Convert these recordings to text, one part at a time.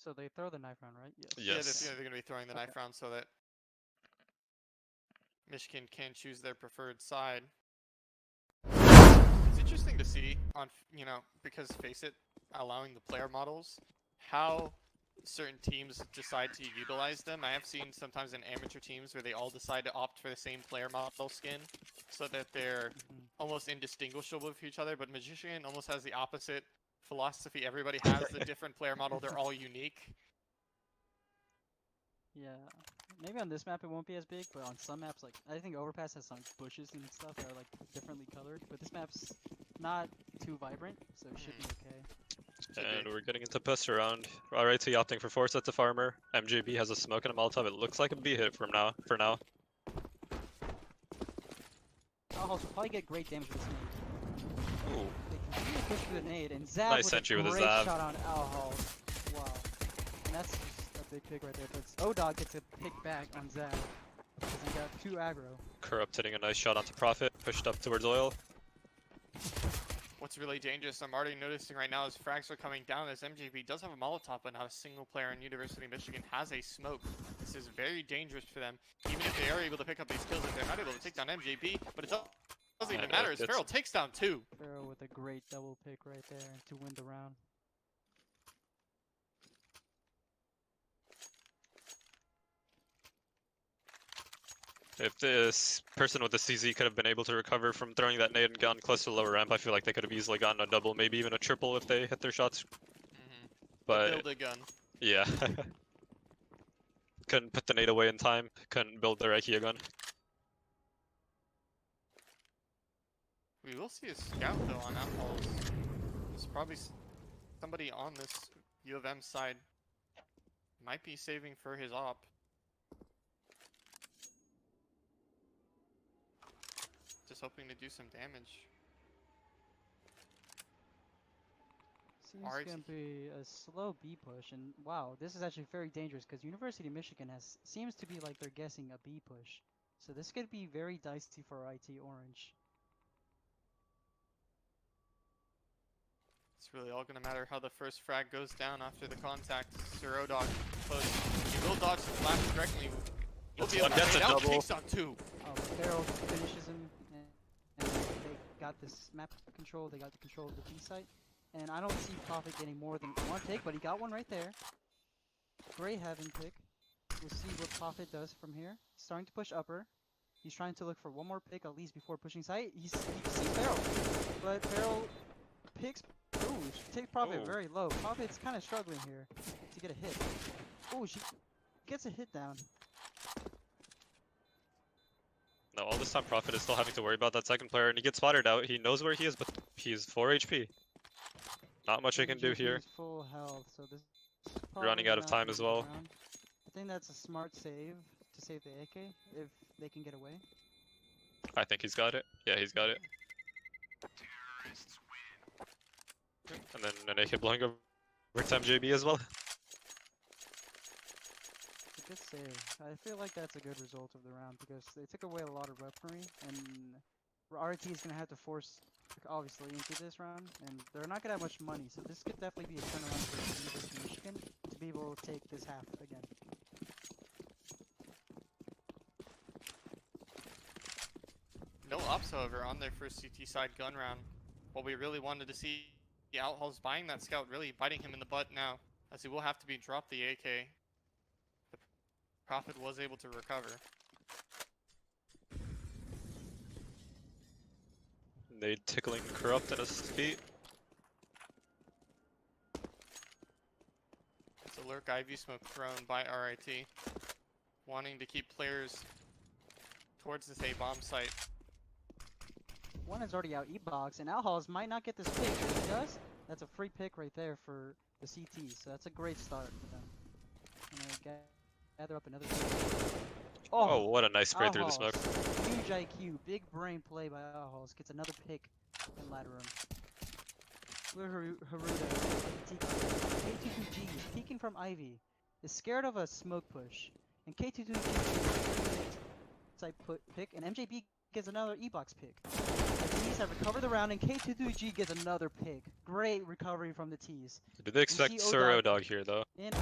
so they throw the knife round, right? Yes. Yeah, Yes. they're going to be throwing the knife Okay. round so that Michigan can choose their preferred side. It's interesting to see on, because face it, allowing the player models, how certain teams decide to utilize them. I have seen sometimes in amateur teams where they all decide to opt for the same player model skin so that they're almost indistinguishable with each other, but Magician almost has the opposite philosophy. Everybody has the different player model, they're all unique. Yeah. Maybe on this map it won't be as big, but on some maps, like, I think Overpass has some bushes and stuff that are, like, differently colored, but this map's not too vibrant, so it should be okay. And we're getting into push around. RIT opting for 4 sets of farmer. MJB has a smoke and a Molotov. It looks like a B hit for now. Alhals will probably get great damage with this nade. Ooh. They continue to push with a nade, and Zav Nice with entry a with a great Zav. shot on Alhals. Wow. And that's just a big pick right there, but O-Dog gets a pick back on Zav. Because he got 2 aggro. Corrupt hitting a nice shot onto Profit. Pushed up towards oil. What's really dangerous, I'm already noticing right now, is frags are coming down as MJB does have a Molotov, but not a single player in University of Michigan has a smoke. This is very dangerous for them. Even if they are able to pick up these kills, if they're not able to take down MJB, but it doesn't even matter as Feral takes down 2. Feral with a great double pick right there to win the round. If this person with the CZ could have been able to recover from throwing that nade and gotten close to the lower ramp, I feel like they could have easily gotten a double, maybe even a triple if they hit their shots. But build a gun. Yeah. Couldn't put the nade away in time. Couldn't build their IKEA gun. We will see a scout though on outpost. There's probably somebody on this U of M side. Might be saving for his op. Just hoping to do some damage. Seems gonna be a slow B push, and wow, this is actually very dangerous because University of Michigan seems to be like they're guessing a B push. So this could be very dicey for IT Orange. It's really all gonna matter how the first frag goes down after the contact. Sir O-Dog close. He will dodge the flash directly. He'll be able to gets a double. Takes on 2. Feral finishes him, and they got this map control. They got the control of the B site. And I don't see Prophet getting more than 1 pick, but he got one right there. Great heaven pick. We'll see what Prophet does from here. Starting to push upper. He's trying to look for 1 more pick at least before pushing site. He sees Feral, but Feral picks. Ooh, take Prophet very low. Prophet's kind of struggling here to get a hit. Ooh, she gets a hit down. No, all this time Prophet is still having to worry about that second player, and he gets spotted out. He knows where he is, but he's 4 HP. Not much he can do here. Full health, so this running out of time as well. I think that's a smart save to save the AK if they can get away. I think he's got it. Yeah, he's got it. And then an AK blowing over to MJB as well. It's a good save. I feel like that's a good result of the round because they took away a lot of weaponry, and RIT is going to have to force, obviously, into this round, and they're not going to have much money, so this could definitely be a turnaround for University of Michigan to be able to take this half again. No ops, however, on their first CT side gun round. What we really wanted to see, the Outhall's buying that scout, really biting him in the butt now, as he will have to be dropped the AK. The Prophet was able to recover. Nade tickling Corrupt at his feet. It's a lurk Ivy smoke thrown by RIT, wanting to keep players towards this A bomb site. One is already out E-box, and Alhals might not get this pick. If he does, that's a free pick right there for the CT, so that's a great start for them. And gather up another pick. Oh, what a nice spray through the smoke. Huge IQ, big brain play by Alhals. Gets another pick in ladder room. Blue Haruda, K22G, peeking from Ivy, is scared of a smoke push. And K22G type pick, and MJB gets another E-box pick. The T's have recovered the round, and K22G gets another pick. Great recovery from the T's. Do they expect see Sir O-Dog- Dog here though? And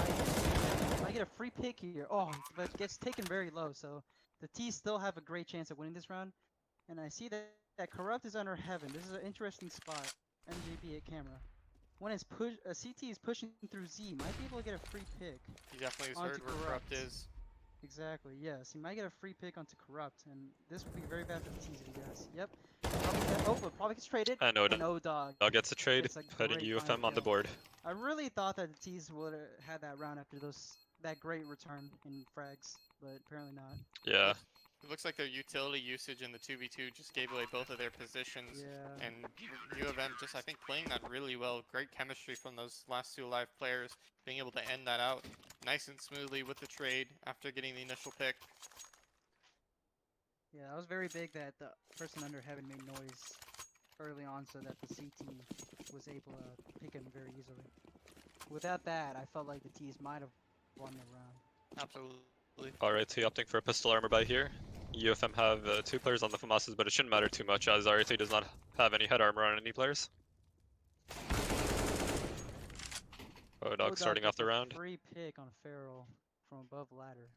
I get a free pick here. Oh, but gets taken very low, so the T's still have a great chance of winning this round. And I see that Corrupt is under Heaven. This is an interesting spot. MJB at camera. When it's CT is pushing through Z, might be able to get a free pick. He definitely has Onto heard where Corrupt is. Exactly, yes. He might get a free pick onto Corrupt, and this would be very bad for the T's if he does. Yep. Probably gets traded. And O-Dog. Dog gets a trade, Gets a putting great UFM final on the kill. board. I really thought that the T's would have had that round after that great return in frags, but apparently not. Yeah. It looks like their utility usage in the 2v2 just gave away both of their positions. Yeah. And U of M just, I think, playing that really well. Great chemistry from those last two live players, being able to end that out nice and smoothly with the trade after getting the initial pick. Yeah, that was very big that the person under Heaven made noise early on so that the CT was able to pick him very easily. Without that, I felt like the T's might have won the round. Absolutely. RIT opting for a pistol armor buy here. UFM have 2 players on the FAMASas, but it shouldn't matter too much as RIT does not have any head armor on any players. O-Dog starting off the gets a round. Free pick on Feral from above ladder.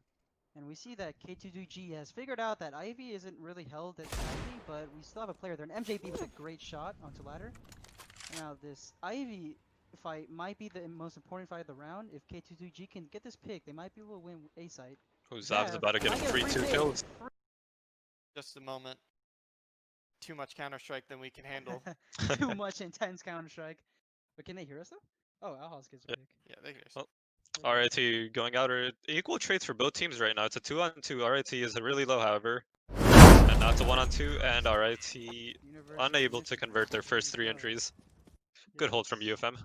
And we see that K22G has figured out that Ivy isn't really held at Ivy, but we still have a player there. And MJB with a great shot onto ladder. Now this Ivy fight might be the most important fight of the round. If K22G can get this pick, they might be able to win A site. Oh, Zav's about to get might him free 2 pick. kills. Just a moment. Too much Counter-Strike than we can handle. Too much intense Counter-Strike. But can they hear us though? Oh, Alhaus gets a pick. Yeah, they hear us. Oh. RIT going out are equal trades for both teams right now. It's a 2-on-2. RIT is really low, however. And now it's a 1-on-2, and RIT University unable to Michigan. convert their first 3 Go. entries. Good hold from Yes. UFM.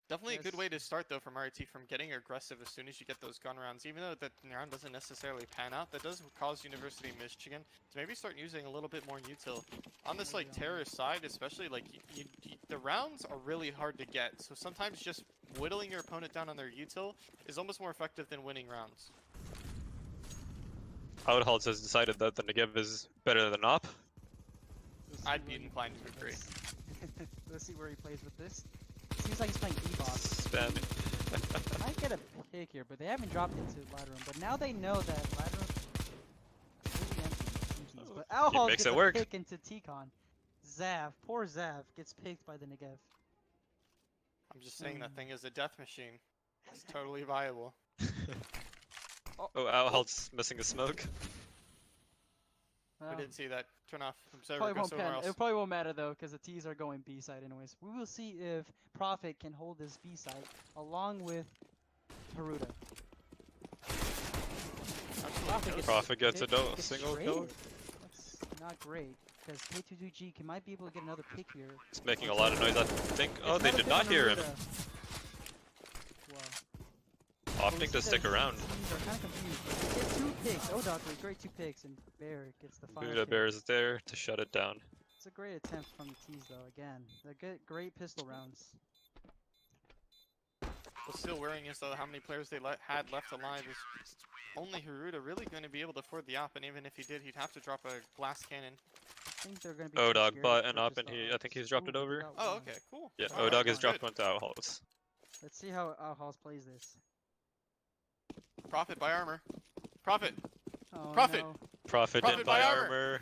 Definitely a good Yes. way to start though from RIT, from getting aggressive as soon as you get those gun rounds. Even though that round doesn't necessarily pan out, that does cause University of Michigan to maybe start using a little bit more util. On this like terrorist side, especially, like the rounds are really hard to get. So sometimes just whittling your opponent down on their util is almost more effective than winning rounds. Outhalts has decided that the Negev is better than Op. Let's see I'd be where he- inclined to agree. Let's see where he plays with this. Seems like he's playing E-box. Spamming. Might get a pick here, but they haven't dropped into ladder room. But now they know that ladder room is completely empty. But Alhaus makes gets it a work. pick into T-Con. Zav, poor Zav, gets picked by the Negev. I'm just saying that thing is a death machine. It's totally viable. Oh, Outhalts missing a smoke. I Well, didn't see that. Turn off. Observer, probably go won't somewhere else. it probably won't matter though, because the T's are going B side anyways. We will see if Prophet can hold this B side along with Haruta. Prophet gets a gets single traded. kill. That's not great, because K22G might be able to get another pick here. It's making a lot of noise, I think. Oh, It's they another did pick not on hear him. Haruta. Wow. Opting to stick around. Teams are kind of confused. They get 2 picks. O-Dog with great 2 picks, and Bear gets the final Buddha kill. Bear is there to shut it down. It's a great attempt from the T's though. Again, they get great pistol rounds. What's still worrying is though how many players they had left alive. Is only Haruta really going to be able to afford the op, and even if he did, he'd have to drop a glass cannon. I think they're gonna be. O-Dog too scared bought to an op, purchase and the I think ops. he's dropped it Ooh, they over. got Oh, one. okay, cool. Yeah, Alright, O-Dog has fine. dropped one to Outhalts. Let's see how Alhaus plays this. Profit by armor. Profit. Oh, Profit. No. Prophet Prophet didn't buy buy armor. armor.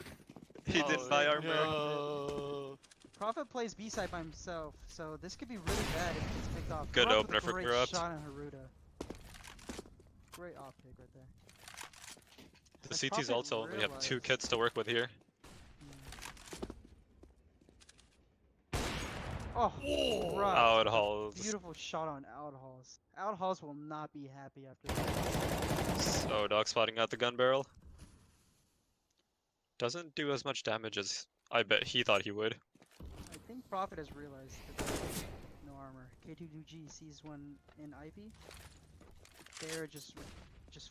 He Oh, didn't buy armor. No. Prophet plays B side by himself, so this could be really bad if he gets picked off. Good Corrupt with a opener for great Corrupt. shot on Haruta. Great op pick right there. The Like, CT's Prophet also only have 2 realized- kits to work with here. Oh, Corrupt. Outhalts. Beautiful shot on Outhalls. Outhalls will not be happy after this. O-Dog spotting out the gun barrel. Doesn't do as much damage as I bet he thought he would. I think Prophet has realized that there's no armor. K22G sees one in Ivy. Bear just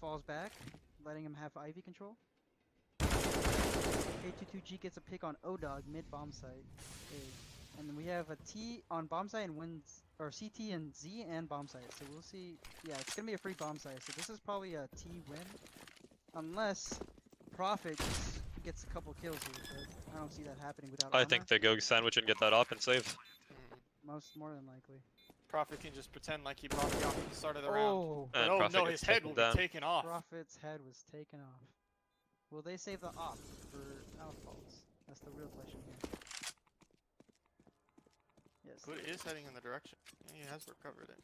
falls back, letting him have Ivy control. K22G gets a pick on O-Dog mid bomb site. And then we have a T on bomb site and wins, or CT and Z and bomb site. So we'll see. Yeah, it's gonna be a free bomb site. So this is probably a T win, unless Prophet gets a couple kills here, but I don't see that happening without I armor. think they go sandwich and get that op and save. More than likely. Prophet can just pretend like he brought the off at the start of the round. Oh, But And oh Prophet no, gets his head taken will down. be taken off. Prophet's head was taken off. Will they save the op for outfalls? That's the real question here. Yes. But it is heading in the direction. And he has recovered it.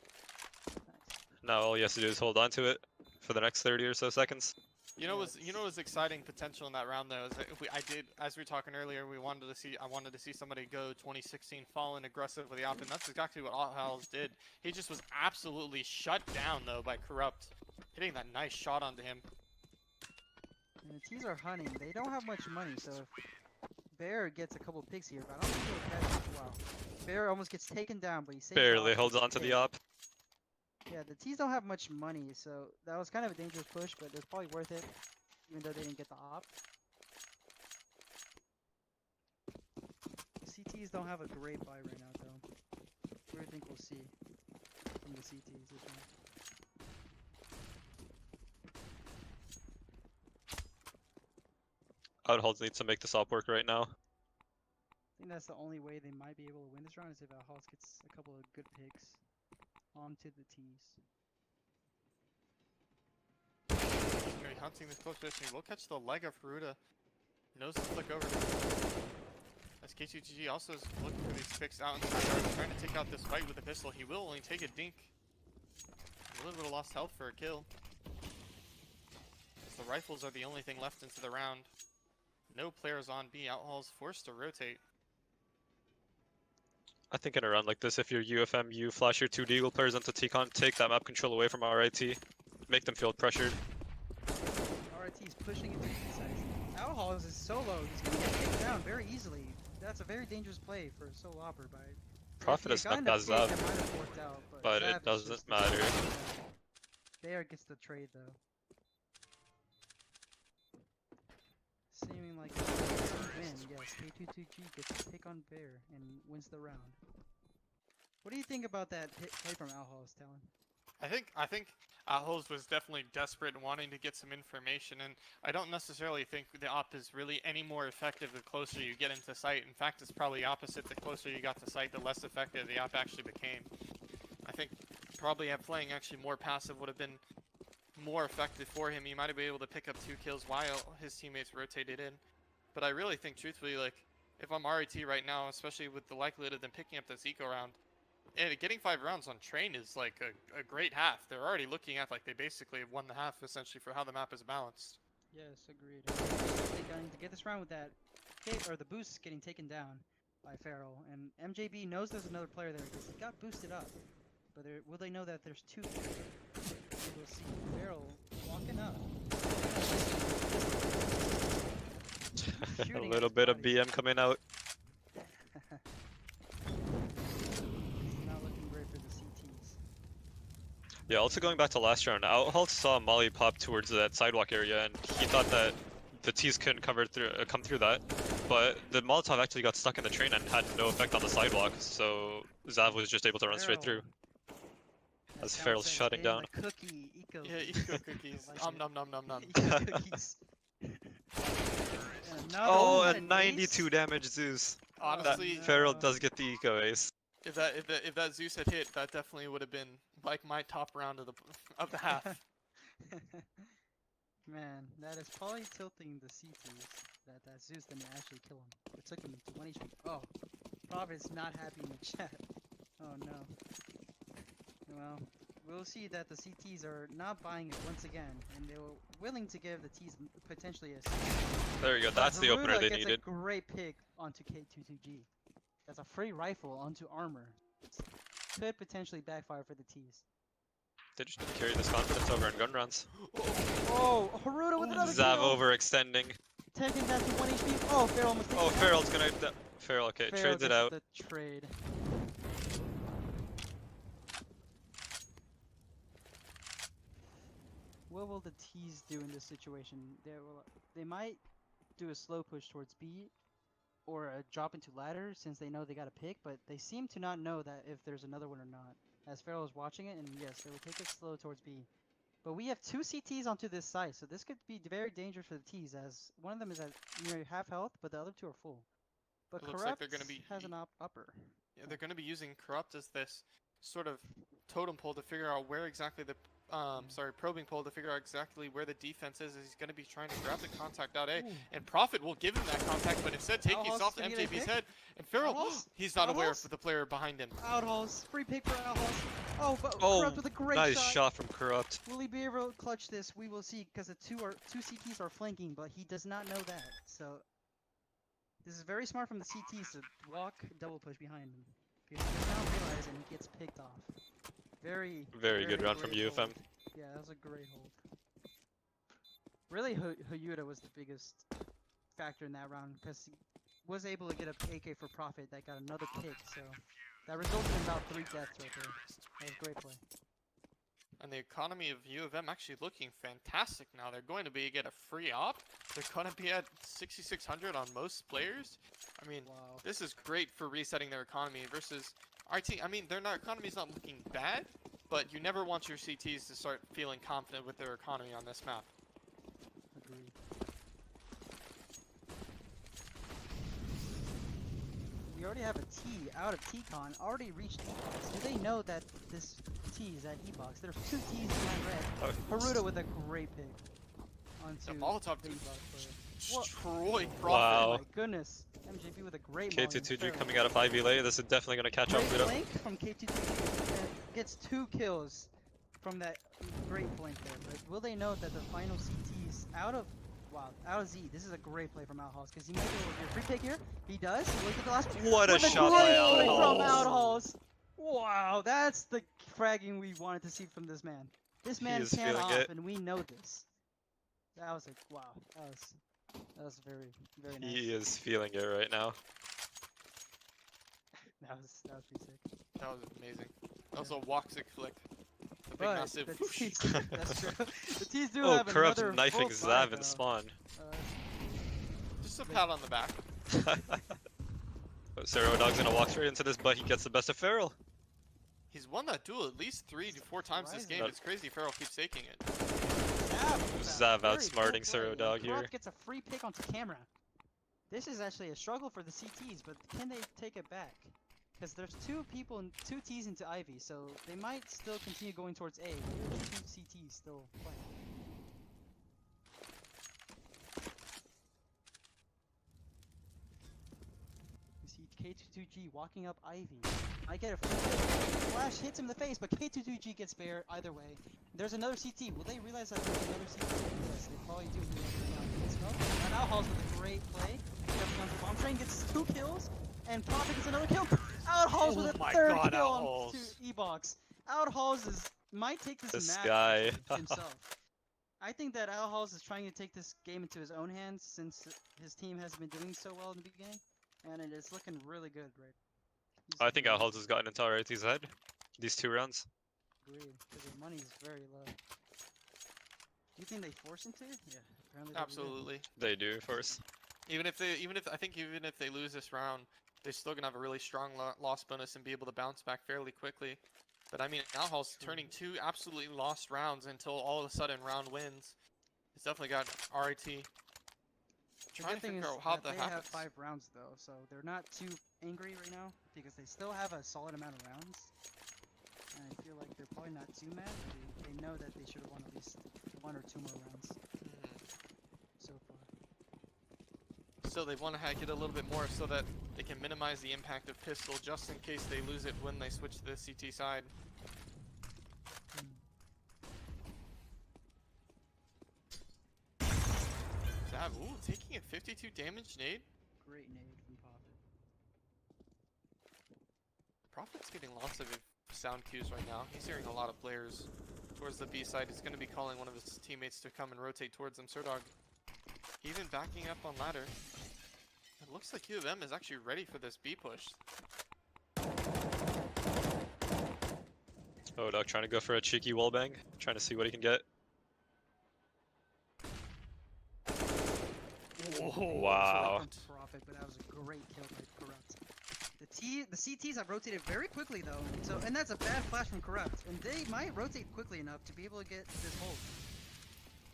Nice. Now all he has to do is hold on to it for the next 30 or so seconds. You know, what was exciting potential in that round though is that if as we were talking earlier, I wanted to see somebody go 2016 Fallen aggressive with the op, and that's exactly what Outhouse did. He just was absolutely shut down though by Corrupt, hitting that nice shot onto him. And the T's are hunting. They don't have much money, so if Bear gets a couple picks here, but I don't think he'll catch. Wow. Bear almost gets taken down, but he saves Barely the op. holds on to the op. Yeah, the T's don't have much money, so that was kind of a dangerous push, but it was probably worth it, even though they didn't get the op. The CTs don't have a great buy right now, though. What do you think we'll see from the CTs this round? Outholds needs to make this op work right now. I think that's the only way they might be able to win this round is if Outhouse gets a couple of good picks onto the T's. He's gonna be hunting this close position. He will catch the leg of Haruta. Knows to flick over. As K2GG also is looking for these picks out in the side, trying to take out this fight with a pistol. He will only take a dink. A little bit of lost health for a kill. As the rifles are the only thing left into the round. No players on B. Outhall's forced to rotate. I think in a round like this, if you're UFM, you flash your 2 Deagle players into T-Con, take that map control away from RIT, make them feel pressured. RIT's pushing into the sides. Outhalls is solo. He's gonna get taken down very easily. That's a very dangerous play for a solo opper by. Prophet is gotten not a that pick, Zav, it might have worked out, but Zav it is doesn't just- matter. Bear gets the trade though. Seeming like a win, yes. K22G gets to pick on Bear and wins the round. What do you think about that play from Outhalls, Talon? I think Outhalls was definitely desperate and wanting to get some information, and I don't necessarily think the op is really any more effective the closer you get into sight. In fact, it's probably opposite. The closer you got to sight, the less effective the op actually became. I think probably playing actually more passive would have been more effective for him. He might have been able to pick up 2 kills while his teammates rotated in. But I really think, truthfully, like, if I'm RIT right now, especially with the likelihood of them picking up this eco round, and getting 5 rounds on train is like a great half. They're already looking at like they basically have won the half essentially for how the map is balanced. Yes, agreed. They're going to get this round with that hit or the boost getting taken down by Feral, and MJB knows there's another player there because he got boosted up. But will they know that there's 2? We'll see. Feral walking up. A Shooting little at bit of bodies. BM coming out. It's not looking great for the CTs. Yeah, also going back to last round, Outhalt saw Molly pop towards that sidewalk area, and he thought that the T's couldn't come through that. But the Molotov actually got stuck in the train and had no effect on the sidewalk, so Zav was just able to run straight through. As Feral's shutting down. The cookie, eco Yeah, eco cookies. Nom nom nom nom. Eco cookies. Oh, what and an 92 ace. damage Zeus. Honestly, no. Feral does get the eco ace. if that Zeus had hit, that definitely would have been like my top round of the half. Man, that is probably tilting the CTs that Zeus didn't actually kill him. It took him to 1 HP. Oh, Prophet's not happy in the chat. Oh no. Well, we'll see that the CTs are not buying it once again, and they were willing to give the T's potentially a. There you go, that's the opener they needed. A great pick onto K22G. That's a free rifle onto armor. Could potentially backfire for the T's. They just need to carry this confidence over in gun rounds. Oh, Haruta with another Zav kill. overextending. Taking that to 1 HP. Oh, Feral almost taken Oh, it down. Feral's gonna... Feral, okay, Feral trades it gets out. the trade. What will the T's do in this situation? They might do a slow push towards B, or a drop into ladder since they know they got a pick, but they seem to not know that if there's another one or not. As Feral is watching it, and yes, they will take it slow towards B. But we have 2 CTs onto this site, so this could be very dangerous for the T's, as one of them is at near half health, but the other 2 are full. But It looks like Corrupt they're gonna be has an upper. Yeah, they're going to be using Corrupt as this sort of totem pole to figure out where exactly the probing pole to figure out exactly where the defense is. He's going to be trying to grab the contact out A, Ooh. and Prophet will give him that contact, but instead taking Outhouse it off gonna get a MJB's pick? head. And Farrell, Outhouse? he's not aware Outhouse? of the player behind him. Outhouse, free pick for Outhouse. Oh, but Oh, Corrupt with a great nice shot. shot from Corrupt. Will he be able to clutch this? We will see, because the two CTs are flanking, but he does not know that. So this is very smart from the CTs to walk double push behind him. Because he does not realize and he gets picked off. Very Good run from great UFM. hold. Yeah, that was a great hold. Really, Hyuta was the biggest factor in that round, because he was able to get a AK for Profit that got another pick. So that resulted in about 3 deaths right there. That was a great play. And the economy of U of M actually looking fantastic now. They're going to get a free op. They're going to be at 6,600 on most players. I mean, Wow. this is great for resetting their economy versus RT. I mean, their economy's not looking bad, but you never want your CTs to start feeling confident with their economy on this map. Agreed. We already have a T out of T-Con, already reached E-Box. Do they know that this T is at E-Box? There's 2 T's behind red. Haruta with a great pick onto The Molotov the E-Box player. destroyed Prophet. Wow. Oh my goodness. MJB with a great molly. K22G coming out of 5v late. This is definitely going to catch up Great with him. flank from K22G. Gets 2 kills from that great flank there. But will they know that the final CT's out of Z? This is a great play from Outhouse, because he might be able to get a free pick here. He does. He looked at the last What a with shot great by play from Outhouse. Outhouse. Wow, that's the fragging we wanted to see from this man. This man is can feeling off, it. and we know this. That was like, wow. That was very, very nice. He is feeling it right now. That was pretty sick. That was amazing. That was a Woxic flick. The big But massive the whoosh. T's, that's true. The T's do Oh, have Corrupt another knifing full fight, Zav in though. spawn. Just a pat on the back. Zero Dog's gonna walk straight into this, but he gets the best of Feral. He's won that duel at least 3 to 4 times this game. Surprising. It's crazy Farrell keeps taking it. Zav Very outsmarting cool Zero play. Dog here. Corrupt gets a free pick onto camera. This is actually a struggle for the CTs, but can they take it back? Because there's 2 T's into Ivy, so they might still continue going towards A. But there's 2 CTs still playing. You see K22G walking up Ivy. I get a flash hits him in the face, but K22G gets bare either way. There's another CT. Will they realize that there's another CT? Yes, they probably do. And Outhouse with a great play. Jumping onto Bomb Train gets 2 kills, and Prophet gets another kill. Outhouse with a my 3rd God, kill Outhouse. onto E-Box. Outhouse might take this This match guy. himself. I think that Outhouse is trying to take this game into his own hands, since his team hasn't been doing so well in the beginning, and it is looking really good, right? I think Outhouse has gotten into RIT's head these 2 rounds. Agreed, because the money is very low. Do you think they force him to? Yeah, apparently they do. Absolutely. They do, of course. Even if they lose this round, they're still gonna have a really strong loss bonus and be able to bounce back fairly quickly. But I mean, Outhouse turning 2 absolutely lost rounds until all of a sudden round wins. It's definitely got RIT The trying good to thing figure is out how that that they happens. have 5 rounds though, so they're not too angry right now, because they still have a solid amount of rounds. And I feel like they're probably not too mad. They know that they should have won at least 1 or 2 more rounds so far. So they want to get a little bit more so that they can minimize the impact of pistol just in case they lose it when they switch to the CT side. Zav, ooh, taking a 52 damage nade. Great nade from Prophet. Prophet's getting lots of sound cues right now. He's hearing a lot of players towards the B side. He's going to be calling one of his teammates to come and rotate towards him. Surdog even backing up on ladder. It looks like U of M is actually ready for this B push. Oh, Dog trying to go for a cheeky wallbang, trying to see what he can get. Wow. From Prophet, but that was a great kill by Corrupt. The The CTs have rotated very quickly though. So and that's a bad flash from Corrupt, and they might rotate quickly enough to be able to get this hold.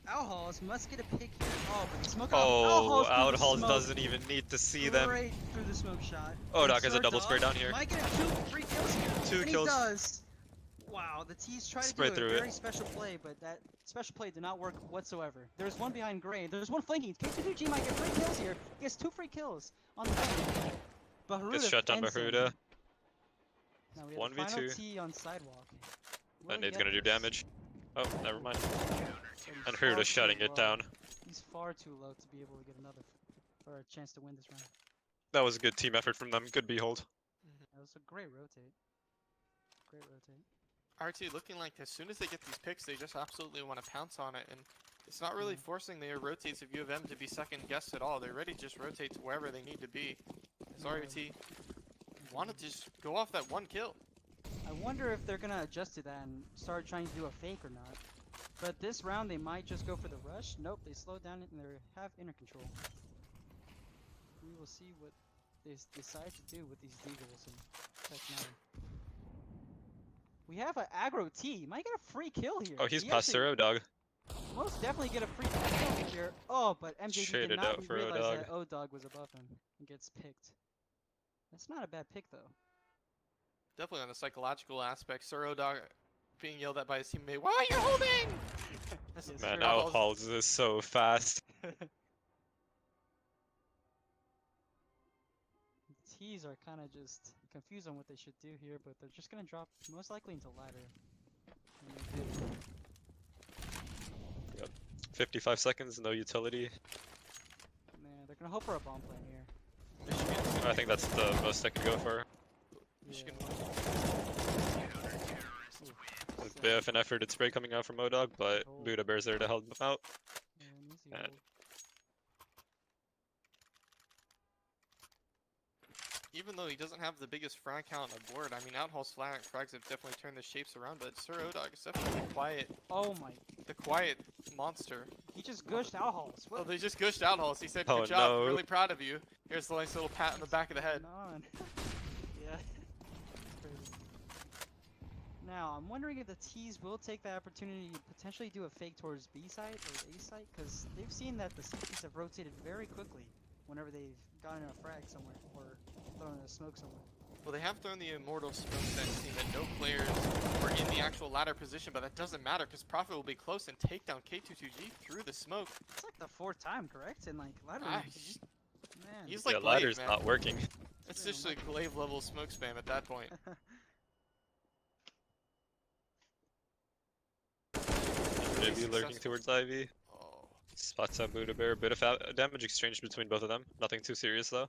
Outhalls must get a pick here. Oh, but they smoke off. Oh, Outhalls through the Outhalls smoke. doesn't even need to see them. Right through the smoke shot. Oh, And Doc has a Sir double spray Dog down here. might get a 2-3 kills here. Two and kills. He does. Wow, the T's tried to Spray do a through very it. special play, but that special play did not work whatsoever. There's one behind Gray. There's one flanking. K2G might get 3 kills here. He gets 2 free kills on the flank. But Haruda Gets shut down by ends him. Haruda. Now we have the 1v2. final T on sidewalk. Will And he it's get gonna do this? damage. Oh, never mind. But he's And far Haruda's too shutting it low. down. He's far too low to be able to get another or a chance to win this round. That was a good team effort from them. Good behold. That was a great rotate. Great rotate. RT looking like as soon as they get these picks, they just absolutely want to pounce on it, and it's not really forcing their rotates of U of M to be second guessed at all. They're ready to just rotate to wherever they need to be. As RT want to just go off that 1 kill. I wonder if they're gonna adjust to that and start trying to do a fake or not. But this round they might just go for the rush. Nope, they slow down and they have inner control. We will see what they decide to do with these deagles and Tech 9. We have an aggro T. Might get a free kill here. Oh, he's He past actually Zero Dog. most definitely get a free kill here. Oh, but MJB Shaded did not out for realize O-Dog. that O-Dog was above him and gets picked. That's not a bad pick though. Definitely on the psychological aspect. Suro Dog being yelled at by his teammate. Why are you holding? This is Man, Suro Dog's- Outhalls is so fast. T's are kind of just confused on what they should do here, but they're just gonna drop most likely into ladder. And they do. 55 seconds, no utility. Man, they're gonna hope for a bomb plan here. Michigan. I think that's the most I can go for. Michigan. With a bit of an effort, it's spray coming out from O-Dog, but Buddha Bear's there to help him out. Easy And- hold. Even though he doesn't have the biggest frag count on the board, I mean, Outhall's frags have definitely turned the shapes around, but Sir O-Dog is definitely Oh my! the quiet monster. He just gushed Outhalls. Oh, What? they just gushed Outhalls. He said, Oh, good job, no. really proud of you. Here's the nice little pat on the back of the head. Going on? Yeah. It's crazy. Now, I'm wondering if the T's will take the opportunity to potentially do a fake towards B site or A site, because they've seen that the CTs have rotated very quickly whenever they've gotten a frag somewhere or thrown a smoke somewhere. Well, they have thrown the immortal smoke that team that no players were in the actual ladder position, but that doesn't matter because Prophet will be close and take down K22G through the smoke. It's like the 4th time, correct? And like ladder. Man. He's like Yeah, Glaive, ladder's man. not working. It's just a glaive level smoke spam at that point. Maybe lurking Successful. towards Ivy. Oh. Spots out Buddha Bear. Bit of damage exchanged between both of them. Nothing too serious though.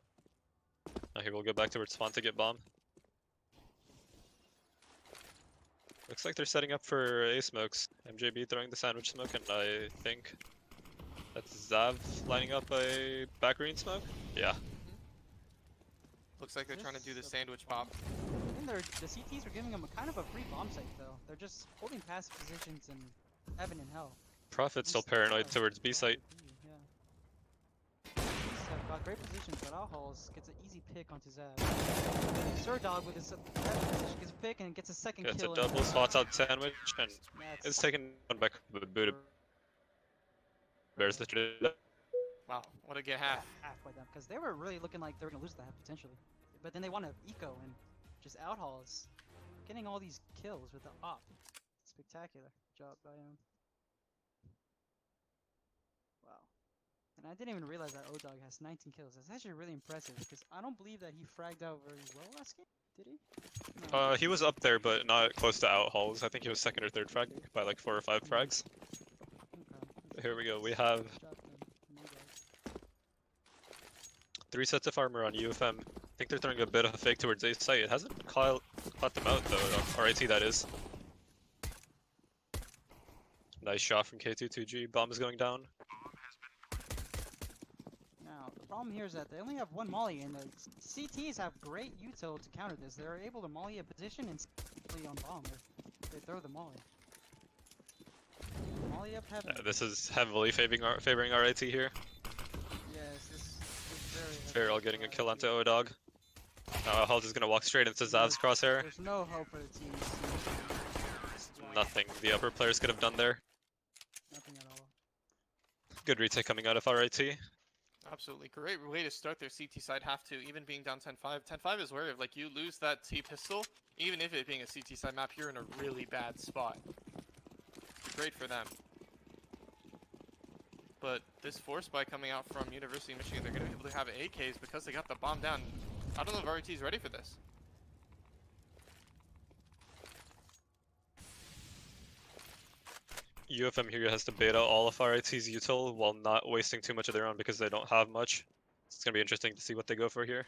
Now he will go back towards spawn to get bomb. Looks like they're setting up for A smokes. MJB throwing the sandwich smoke, and I think that's Zav lining up a back green smoke. Yeah. Looks like they're trying to do the This- sandwich pop. And the CTs are giving them a kind of a free bomb site though. They're just holding passive positions in heaven and hell. Prophet's still Least paranoid five, towards B site. probably, yeah. These have got great positions, but Outhalls gets an easy pick onto Zab. Sir Dog with his heaven position gets a pick and gets a second Gets a kill. double, spots out sandwich, and That's it's taken down by Buddha Bear's the Wow, what a get half. half by them because they were really looking like they were gonna lose that potentially. But then they want to eco and just Outhalls getting all these kills with the op. Spectacular job by him. Wow. And I didn't even realize that O-Dog has 19 kills. That's actually really impressive because I don't believe that he fragged out very well last game. Did he? No. He was up there, but not close to Outhalls. I think he was second or third fragging by like 4 or 5 frags. Okay. Here we go. We have Good job then. No doubt. 3 sets of armor on UFM. I think they're throwing a bit of a fake towards A site. It hasn't caught them out though. RIT that is. Nice shot from K22G. Bomb is going down. Now, the problem here is that they only have one molly, and the CTs have great util to counter this. They're able to molly a position and simply on bomb if they throw the molly. Molly up heaven. This is heavily favoring RIT here. Yes, this is very. Feral getting a kill onto O-Dog. Now Halt is gonna walk straight into Zav's crosshair. There's no hope for the team. Nothing the upper players could have done there. Nothing at all. Good retake coming out of RIT. Absolutely great way to start their CT side half two, even being down 10-5. 10-5 is where if like you lose that T pistol, even if it being a CT side map, you're in a really bad spot. Great for them. But this force buy coming out from University of Michigan, they're going to be able to have AKs because they got the bomb down. I don't know if RIT is ready for this. UFM here has to beta all of RIT's util while not wasting too much of their own because they don't have much. It's gonna be interesting to see what they go for here.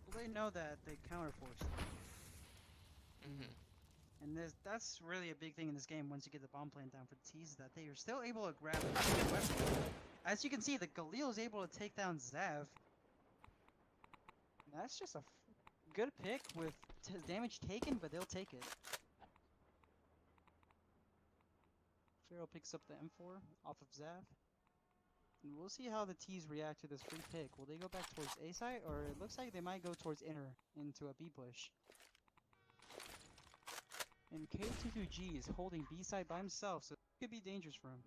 Well, they know that they counterforce them. And that's really a big thing in this game once you get the bomb plant down for the T's, that they are still able to grab the weapon. As you can see, the Galil is able to take down Zav. That's just a good pick with damage taken, but they'll take it. Pharaoh picks up the M4 off of Zav. And we'll see how the T's react to this free pick. Will they go back towards A site, or it looks like they might go towards inner into a B push. And K22G is holding B side by himself, so it could be dangerous for him.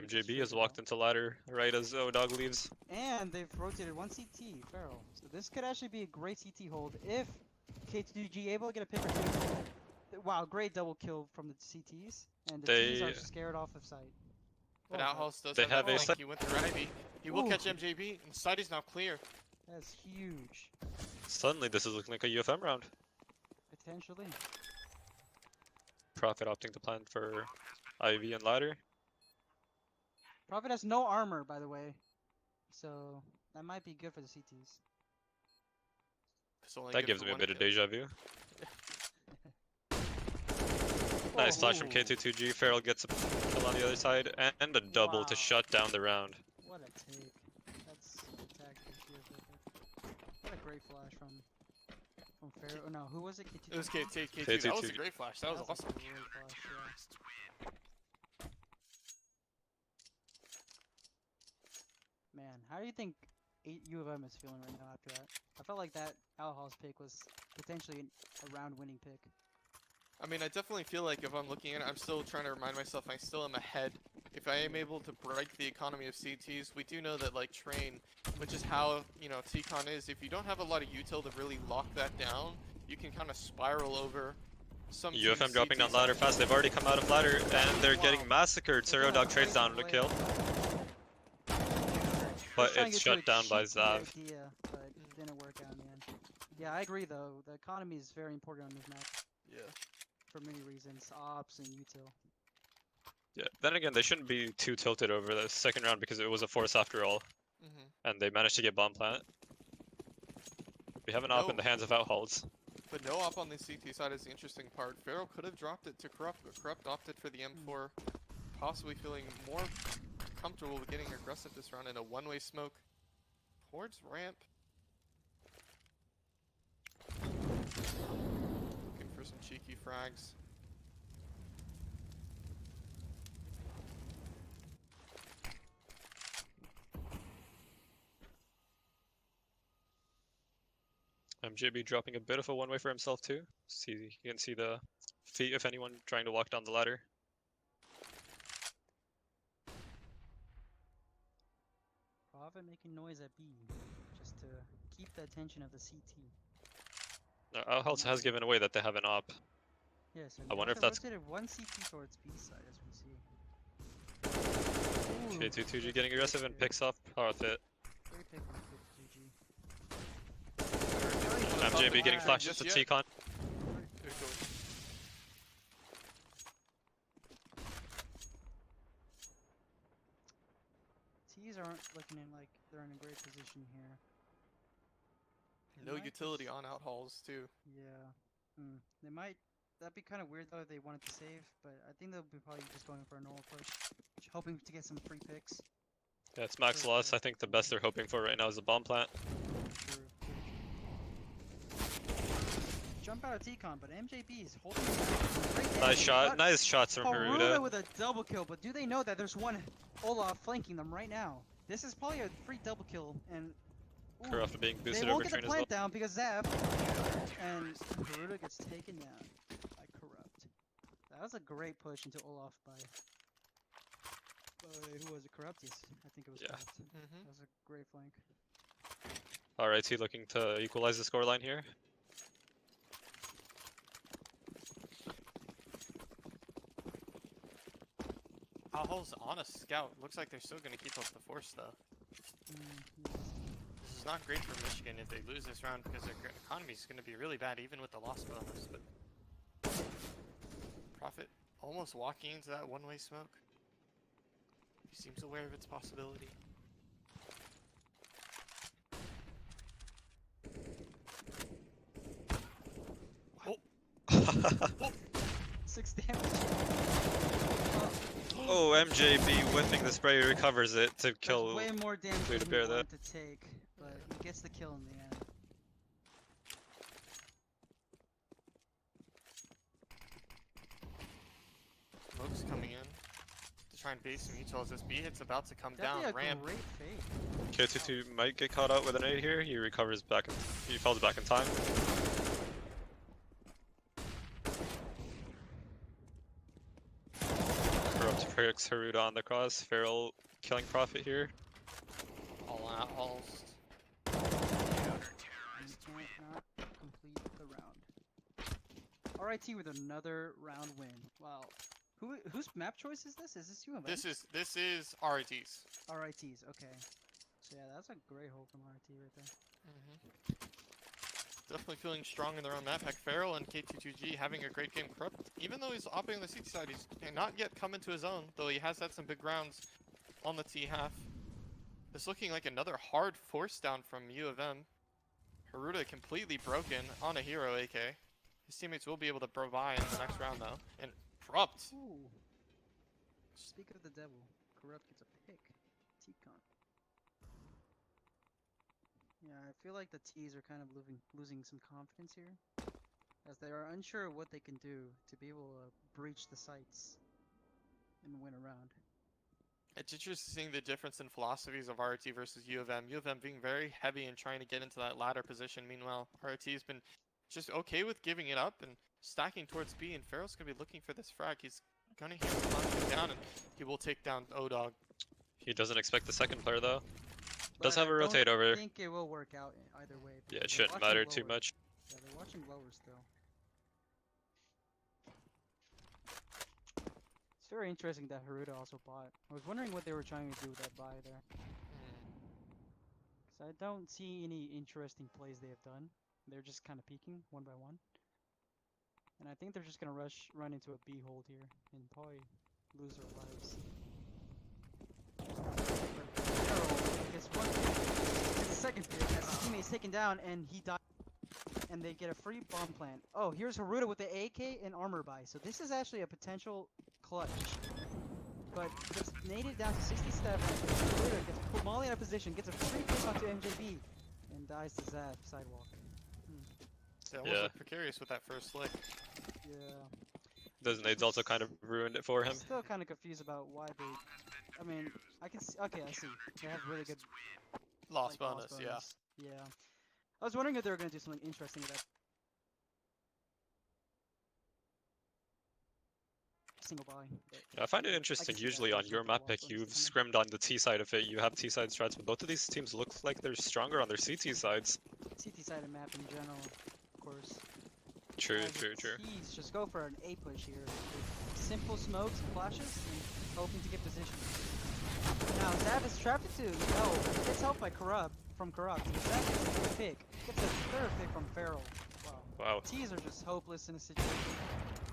MJB has walked into ladder right as O-Dog leaves. And they've rotated one CT, Pharaoh. So this could actually be a great CT hold if K22G able to get a pick or two. Wow, great double kill from the CTs. And the T's are scared off of sight. But Oh, Outhouse does They have have a that flank. He went through Ivy. He will catch MJB, and side is now clear. that's huge. Suddenly this is looking like a UFM round. Potentially. Prophet opting to plan for Ivy and ladder. Prophet has no armor, by the way. So that might be good for the CTs. That gives me a bit of deja vu. Nice flash from K22G. Feral gets a kill on the other side and a double to shut down the round. What a take. That's tactical sheer perfect. What a great flash from Pharaoh. No, who was it? K2. It was K2. That was a great flash. That was awesome. A great flash, yeah. Man, how do you think U of M is feeling right now after that? I felt like that Outhouse pick was potentially a round-winning pick. I mean, I definitely feel like if I'm looking at it, I'm still trying to remind myself I still am ahead. If I am able to break the economy of CTs, we do know that, like, Train, which is how, you know, TCON is, if you don't have a lot of util to really lock that down, you can kind of spiral over some UFM dropping down ladder fast. They've already come out of ladder and they're getting massacred. Zero Dog trades down to kill. But it's shut down by Zav. Idea, but it didn't work out in the end. Yeah, I agree though. The economy is very important on this map. Yeah. For many reasons, ops and util. Yeah. Then again, they shouldn't be too tilted over the second round because it was a force after all, and they managed to get bomb plant. We have an op in the hands of Outholds. But no op on the CT side is the interesting part. Pharaoh could have dropped it to Corrupt, but Corrupt opted for the M4, possibly feeling more comfortable with getting aggressive this round in a one-way smoke towards ramp. Looking for some cheeky frags. MJB dropping a bit of a one-way for himself too. See, you can see the feet of anyone trying to walk down the ladder. Prophet making noise at B, just to keep the attention of the CT. Outholds has given away that they have an op. Yes, I wonder if that's one CT towards B side as we see. K22G getting aggressive and picks off Prophet. Great pick from K22G. MJB getting flashes to TCON. T's aren't looking in like they're in a great position here. No utility on outhauls too. Yeah. They might. That'd be kind of weird though if they wanted to save, but I think they'll be probably just going for a normal push, hoping to get some free picks. Yeah, it's max loss. I think the best they're hoping for right now is a bomb plant. True. Jump out of TCON, but MJB is holding. Nice shot. Nice shots from Haruda. With a double kill, but do they know that there's one Olaf flanking them right now? This is probably a free double kill, and ooh, Corrupt being they boosted won't over get the train as well. plant down because Zap and Haruta gets taken down by Corrupt. That was a great push into Olaf by who was it? Corrupt? Yes, I think it was Yeah. Corrupt. Mm-hmm. That was a great flank. RIT looking to equalize the scoreline here. Alhol's on a scout. Looks like they're still going to keep up the force though. Yes. This is not great for Michigan if they lose this round because their economy is going to be really bad even with the loss bonus. But Prophet almost walking into that one-way smoke. He seems aware of its possibility. Oh, 6 damage. Oh, MJB whiffing the spray, recovers it to That's kill. way more damage Way than to he bear that. wanted to take, but he gets the kill in the end. smoke's coming in to try and base some mutuals. This B hit's about to come down. Definitely a Ramp. great fade. K22 might get caught out with an 8 here. He recovers back. He falls back in time. Corrupt picks Haruta on the cross. Feral killing Prophet here. All out. All. And he can't not complete the round. RIT with another round win. Wow. Whose map choice is this? Is this UMich? This is RIT's. RIT's, okay. So yeah, that's a great hole from RIT right there. Definitely feeling strong in their own map. Heck, Feral and K22G having a great game. Corrupt, even though he's operating on the CT side, he's not yet come into his own, though he has had some big rounds on the T half. It's looking like another hard force down from U of M. Haruta completely broken on a hero AK. His teammates will be able to provide in the next round though. And Corrupt. Ooh. Speak of the devil. Corrupt gets a pick. T-Con. Yeah, I feel like the T's are kind of losing some confidence here, as they are unsure of what they can do to be able to breach the sites and win a round. It's interesting seeing the difference in philosophies of RIT versus U of M. U of M being very heavy and trying to get into that ladder position. Meanwhile, RIT has been just okay with giving it up and stacking towards B. And Feral's going to be looking for this frag. He's going to hit down and he will take down O-Dog. He doesn't expect the second player though. Does But have a I rotate over. I think it will work out either way. Yeah, because it they're shouldn't watching matter too lower. much. Yeah, they're watching lower still. It's very interesting that Haruta also bought. I was wondering what they were trying to do with that buy there. Because I don't see any interesting plays they have done. They're just kind of peeking one by one. And I think they're just going to run into a B hold here and probably lose their lives. But Feral gets one pick, gets a second pick as his teammate's taken down and he dies. And they get a free bomb plant. Oh, here's Haruta with the AK and armor buy. So this is actually a potential clutch. But gets naded down to 67. Haruta gets put Molly out of position, gets a free pick onto MJB, and dies to Zap sidewalk. They almost Yeah. look precarious with that first lick. Yeah. Those nades also kind of ruined it for him. I'm still kind of confused about why they. I mean, I can see. Okay, I see. They have really good Loss like, bonus, yeah. Yeah. I was wondering if they were gonna do something interesting with that. Single buy. Yeah, I find it interesting. see that Usually there's on your like a map loss pick, bonus you've coming. scrimmed on the T side of it. You have T side strats, but both of these teams look like they're stronger on their CT sides. CT sided map in general, of course. True, As true, the true. T's just go for an A push here. With simple smokes and flashes and hoping to get position. Now Zav is trapped into gets help by Corrupt from Corrupt. Zav gets a pick. Gets a third pick from Feral. Wow. Wow. T's are just hopeless in a situation.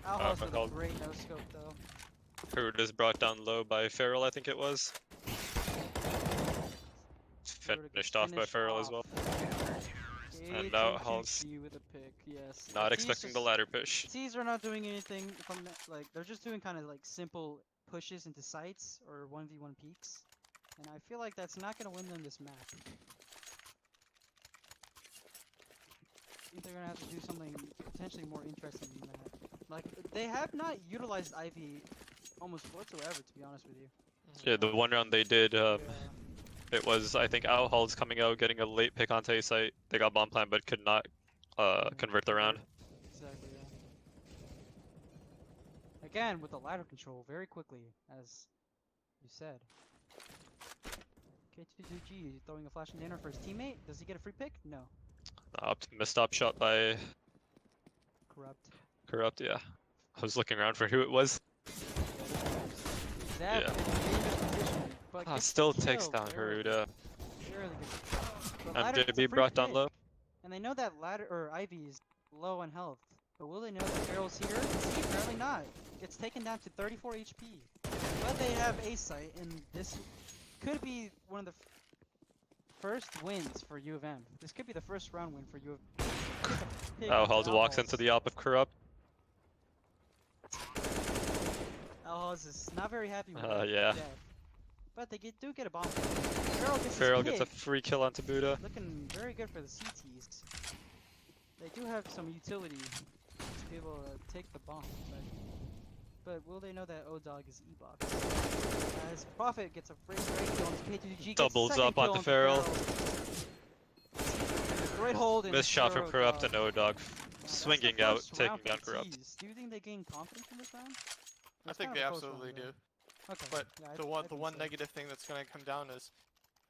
Alhouse with a called. great no scope though. Haruta is brought down low by Feral, I think it was. Haruta gets Finished off by finished Feral as off. well. And now Hal's K22G with a pick, yes. not The T's expecting the just- ladder push. T's are not doing anything from that, like they're just doing kind of like simple pushes into sites or 1v1 peaks. And I feel like that's not going to win them this map. I think they're going to have to do something potentially more interesting than that. Like, they have not utilized Ivy almost whatsoever, to be honest with you. Yeah, the one round they did, Yeah. It was, I think, Outhalls coming out, getting a late pick onto A site. They got bomb plan, but could not Yeah, convert the round. Exactly, yeah. Again, with the ladder control very quickly, as you said. K2G throwing a flash in the inner for his teammate. Does he get a free pick? No. Missed up shot by Corrupt. Corrupt, yeah. I was looking around for who it was. Zap Yeah. in a dangerous position, but gets the Still kill. takes down Barely Haruda. gets the ladder gets a MJB free brought down pick. low. And they know that ladder or Ivy is low on health. But will they know that Farrell's here? See, apparently not. Gets taken down to 34 HP. But they have A site, and this could be one of the first wins for U of M. This could be the first round win for U of M. Outhalls walks into the op of Corrupt. Outhalls is not very happy with Yeah. death. But they do get a bomb. Farrell gets a free kill onto Buddha. Looking very good for the CTs. They do have some utility to be able to take the bomb. But will they know that O-Dog is E-Box? As Prophet gets a free kill onto K2G. Doubles up onto Farrell. Great hold in Missed shot from O-Dog. Corrupt and O-Dog That's swinging the out, first taking round for down the Corrupt. Ts. Do you think they gain confidence in this round? I It's think kind they of a close absolutely round, do. Okay. But yeah, the I one think so. negative thing that's going to come down is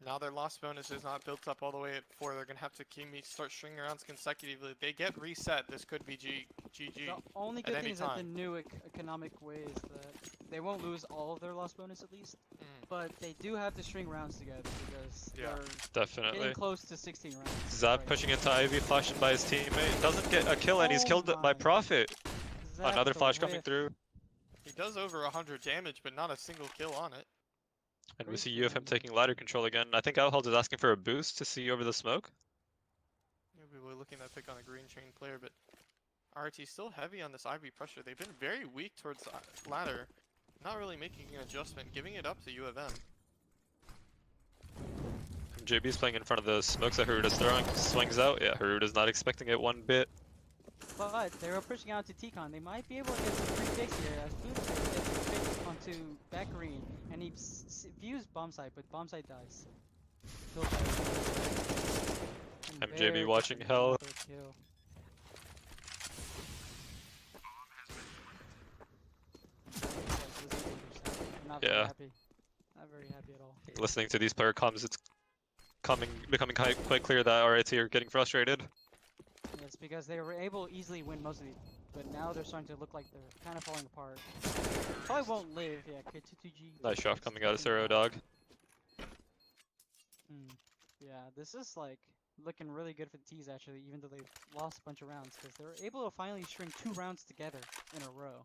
now their loss bonus is not built up all the way at 4. They're going to have to start stringing rounds consecutively. They get reset. This could be GG. The only at good any thing is that the time. new economic way is that they won't lose all of their loss bonus at least, but they do have to string rounds together because Yeah. they're Definitely. getting close to 16 rounds. Zap right? pushing into Ivy, flashing by his teammate. Doesn't get a kill and he's Oh killed by my. Prophet. Zap Another the flash coming whiff. through. He does over 100 damage, but not a single kill on it. And we Great see UFM game. taking ladder control again. I think Outhalls is asking for a boost to see over the smoke. Maybe we're looking at pick on a green chain player, but RIT still heavy on this Ivy pressure. They've been very weak towards the ladder. Not really making an adjustment, giving it up to U of M. JB's playing in front of the smokes that Haruda's throwing. Swings out. Yeah, Haruda's not expecting it one bit. But they were pushing out to T-Con. They might be able to get some free picks here as Buddha gets a pick onto back green. And he views bomb site, but bomb site dies. Kill site. And MJB very watching good hell. another kill. Not very Yeah. happy. Not very happy at all. Listening to these player comms, it's becoming quite clear that RIT are getting frustrated. It's because they were able to easily win most of these, but now they're starting to look like they're kind of falling apart. Probably won't live, yeah, K2G. Nice shot coming out of Zero Dog. Yeah, this is like looking really good for the T's actually, even though they've lost a bunch of rounds, because they're able to finally string 2 rounds together in a row.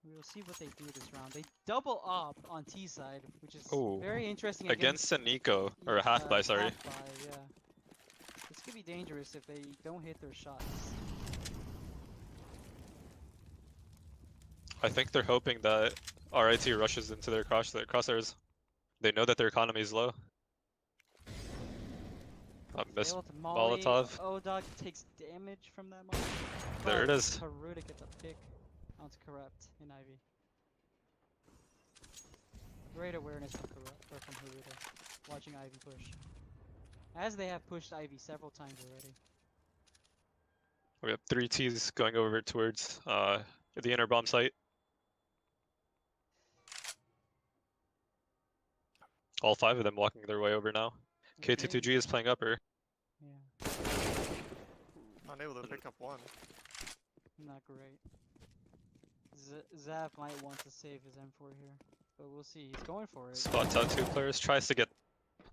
We will see what they do this round. They double up on T side, which is Ooh. very interesting Against an eco, or a half buy, sorry. half buy, yeah. This could be dangerous if they don't hit their shots. I think they're hoping that RIT rushes into their crosshairs. They know that their economy is low. Miss Able to molly. Molotov. O-Dog takes damage from that molly. There it but is. Haruda gets a pick onto Corrupt in Ivy. Great awareness from Haruda, watching Ivy push. As they have pushed Ivy several times already. We have 3 Ts going over towards the inner bomb site. All 5 of them walking their way over now. K22G is playing upper. Yeah, Unable to pick up one. not great. Zap might want to save his M4 here, but we'll see. He's going for it. Spots out 2 players, tries to get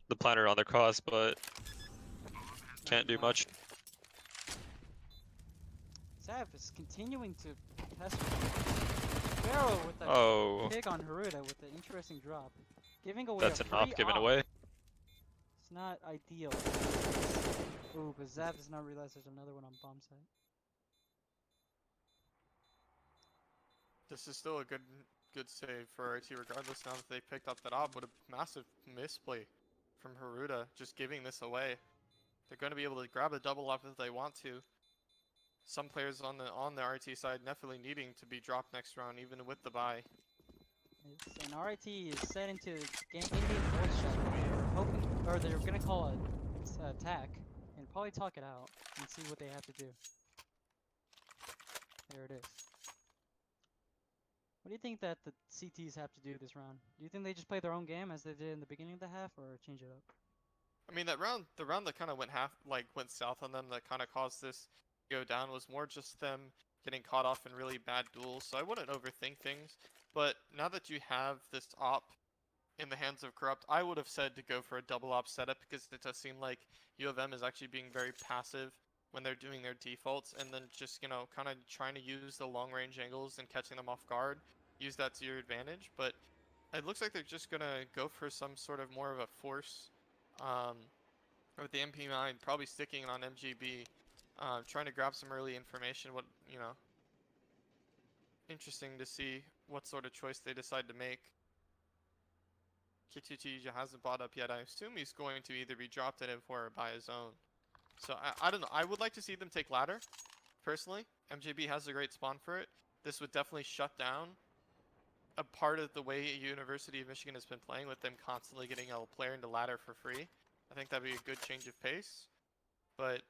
the planter on the cross, but can't do much. Zap is continuing to pester. Barrow with the Oh, pick on Haruda with the interesting drop. Giving away that's a an op free given op. away. It's not ideal. Ooh, but Zap does not realize there's another one on bomb site. This is still a good save for RIT regardless now that they picked up that op. What a massive misplay from Haruda, just giving this away. They're going to be able to grab a double up if they want to. Some players on the RIT side definitely needing to be dropped next round even with the bye. And RIT is set into in-game voice chat. or they're gonna call a attack and probably talk it out and see what they have to do. There it is. What do you think that the CTs have to do this round? Do you think they just play their own game as they did in the beginning of the half, or change it up? I mean, the round that kind of went south on them, that kind of caused this to go down, was more just them getting caught off in really bad duels. So I wouldn't overthink things. But now that you have this op in the hands of Corrupt, I would have said to go for a double op setup, because it does seem like U of M is actually being very passive when they're doing their defaults, and then just, you know, kind of trying to use the long range angles and catching them off guard. Use that to your advantage. But it looks like they're just gonna go for some sort of more of a force. With the MP9 probably sticking on MGB, trying to grab some early information. What, you know, interesting to see what sort of choice they decide to make. K2T hasn't bought up yet. I assume he's going to either be dropped at M4 or by his own. So I don't know. I would like to see them take ladder, personally. MJB has a great spawn for it. This would definitely shut down a part of the way University of Michigan has been playing, with them constantly getting a player into ladder for free. I think that'd be a good change of pace, but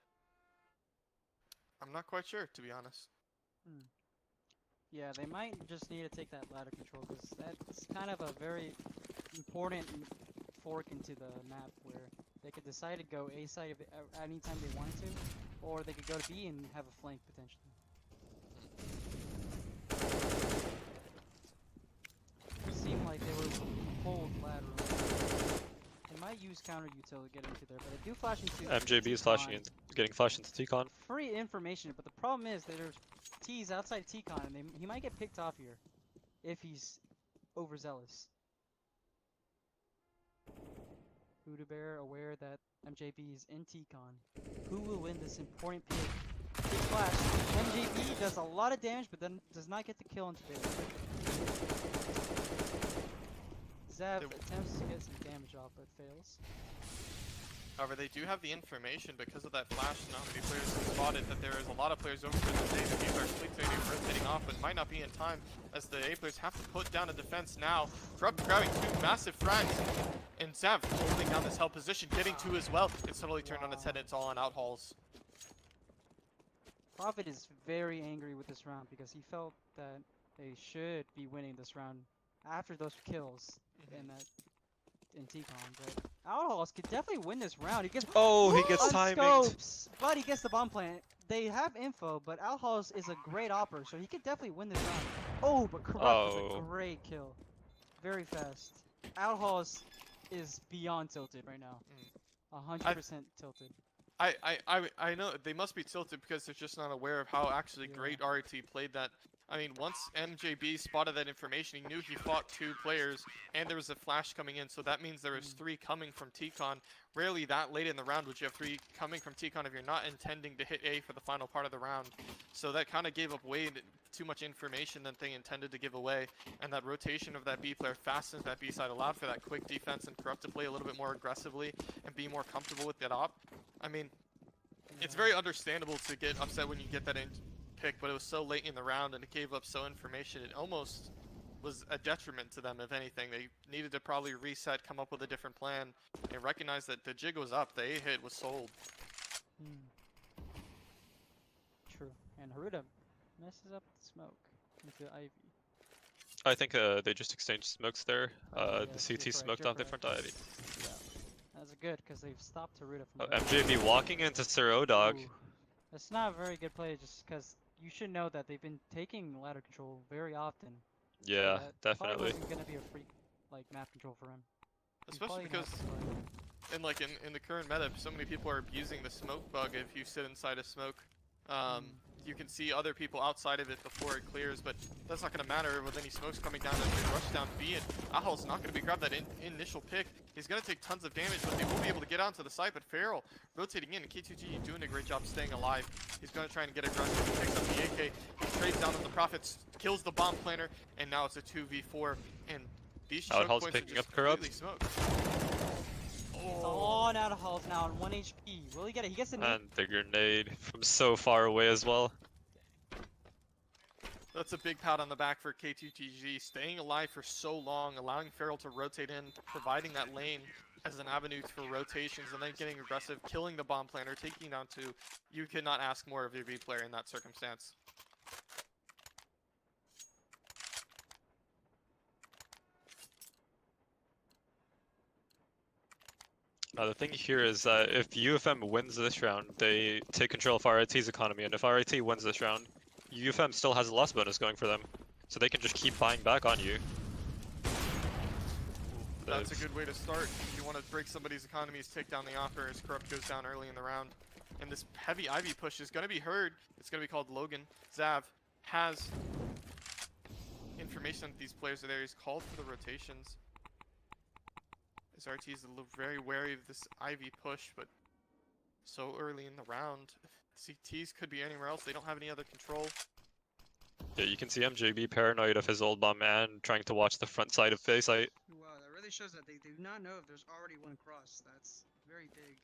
I'm not quite sure, to be honest. Yeah, they might just need to take that ladder control, because that's kind of a very important fork into the map, where they could decide to go A side of it anytime they wanted to, or they could go to B and have a flank potentially. It seemed like they were pulled laterally. They might use counter util to get into there, but they do flash into MJB is flashing in, getting flashed into T-Con. free information, but the problem is that there's T's outside T-Con, and he might get picked off here if he's overzealous. Voodoo Bear aware that MJB is in T-Con. Who will win this important pick? Big flash. MJB does a lot of damage, but then does not get the kill into there. Zav attempts to get some damage off, but fails. However, they do have the information because of that flash. Not many players have spotted that there is a lot of players over the day that people are rotating off, but might not be in time, as the A players have to put down a defense now. Corrupt grabbing two massive frags, and Zav holding down this held position, getting two as well. It's totally turned on its head. It's all on out hauls. Prophet is very angry with this round because he felt that they should be winning this round after those kills in T-Con, but Outhalls could definitely win this round. He gets he gets timing. scopes, but he gets the bomb plant. They have info, but Outhalls is a great opper, so he could definitely win this round. Oh, but Corrupt is a great kill, very fast. Outhalls is beyond tilted right now, 100% tilted. I know they must be tilted because they're just not aware of how actually great RIT played that. I mean, once MJB spotted that information, he knew he fought two players, and there was a flash coming in, so that means there was three coming from T-Con. Rarely that late in the round would you have three coming from T-Con if you're not intending to hit A for the final part of the round. So that kind of gave up way too much information than they intended to give away, and that rotation of that B player fastens that B side, allowed for that quick defense and Corrupt to play a little bit more aggressively and be more comfortable with that op. I mean, it's very understandable to get upset when you get that pick, but it was so late in the round and it gave up so information, it almost was a detriment to them. If anything, they needed to probably reset, come up with a different plan, and recognize that the jig was up, the A hit was sold. True, and Haruda messes up the smoke into Ivy. I think they just exchanged smokes there. The CT smoked off the front Ivy. Yeah, that's good because they've stopped Haruda from. MJB walking into Sir Dog. That's not a very good play, just because you should know that they've been taking ladder control very often. Yeah, so definitely. Probably wasn't gonna be a free map control for him. Especially because in the current meta, so many people are abusing the smoke bug. If you sit inside a smoke, you can see other people outside of it before it clears, but that's not going to matter with any smokes coming down as they rush down B, and Ahal's not going to be grabbed that initial pick. He's going to take tons of damage, but they will be able to get onto the site, but Feral rotating in, and K2G doing a great job staying alive. He's going to try and get aggressive. He picks up the AK, he trades down on the Prophets, kills the bomb planter, and now it's a 2v4, and these choke points are just completely smoked. It's all on Outhalls now on 1 HP. Will he get it? He gets the And the grenade from so far away as well. That's a big pat on the back for K2TG, staying alive for so long, allowing Feral to rotate in, providing that lane as an avenue for rotations and then getting aggressive, killing the bomb planter, taking down 2. You could not ask more of your B player in that circumstance. The thing here is that if UFM wins this round, they take control of RIT's economy, and if RIT wins this round, UFM still has a loss bonus going for them, so they can just keep buying back on you. That's a good way to start. If you want to break somebody's economies, take down the offer as Corrupt goes down early in the round. And this heavy Ivy push is going to be heard. It's going to be called Logan. Zav has information that these players are there. He's called for the rotations. As RT is very wary of this Ivy push, but so early in the round. CTs could be anywhere else. They don't have any other control. Yeah, you can see MJB paranoid of his old bomb and trying to watch the front side of face site. Wow, that really shows that they do not know if there's already one cross. That's very big,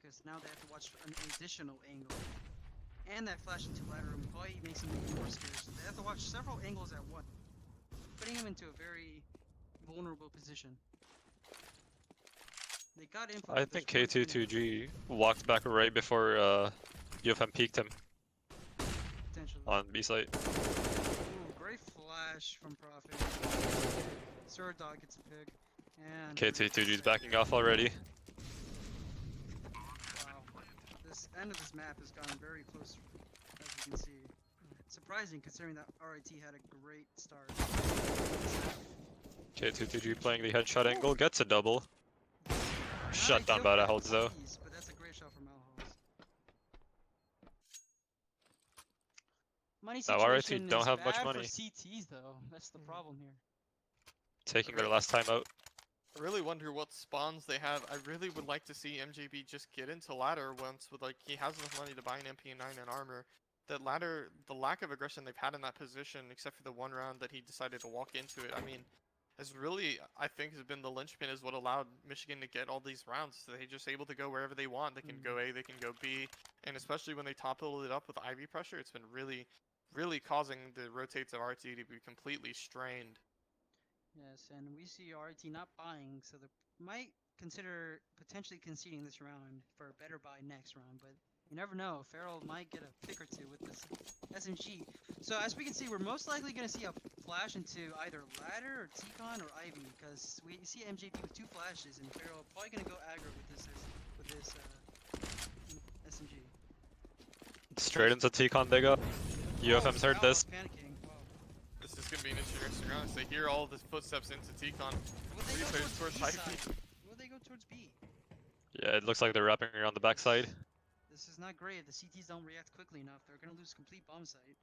because now they have to watch an additional angle. And that flash into ladder room probably makes them even more scared. So they have to watch several angles at once, putting them into a very vulnerable position. They got info. I think K22G walked back right before UFM peeked him potentially on B site. Ooh, great flash from Prophet. Sir Dog gets a pig. And K22G's backing off already. wow. This end of this map has gotten very close, as you can see. Surprising considering that RIT had a great start. K22G playing the headshot angle, gets a double. Not Shut down ideal by for Holds though. CTs, but that's a great shot from Malholz. Money Now RIT situation don't is have much bad money. for CTs though. That's the problem here. Taking their last time out. I really wonder what spawns they have. I really would like to see MJB just get into ladder once with, like, he has enough money to buy an MP9 and armor. That ladder, the lack of aggression they've had in that position, except for the one round that he decided to walk into it, I mean, has really, I think, has been the linchpin, is what allowed Michigan to get all these rounds. So they're just able to go wherever they want. They can go A, they can go B, and especially when they toppled it up with Ivy pressure, it's been really, really causing the rotates of RT to be completely strained. Yes, and we see RIT not buying, so they might consider potentially conceding this round for a better buy next round, but you never know. Farrell might get a pick or two with this SMG. So as we can see, we're most likely going to see a flash into either ladder or T-Con or Ivy, because we see MJP with 2 flashes, and Farrell probably going to go aggro with this SMG. Straight into T-Con they go. UFM's heard this. Panicking. Wow. This is going to be an interesting round. They hear all the footsteps into T-Con. Will they go Players towards towards B Ivy. side? Will they go towards B? Yeah, it looks like they're wrapping around the backside. This is not great. The CTs don't react quickly enough. They're going to lose complete bomb site.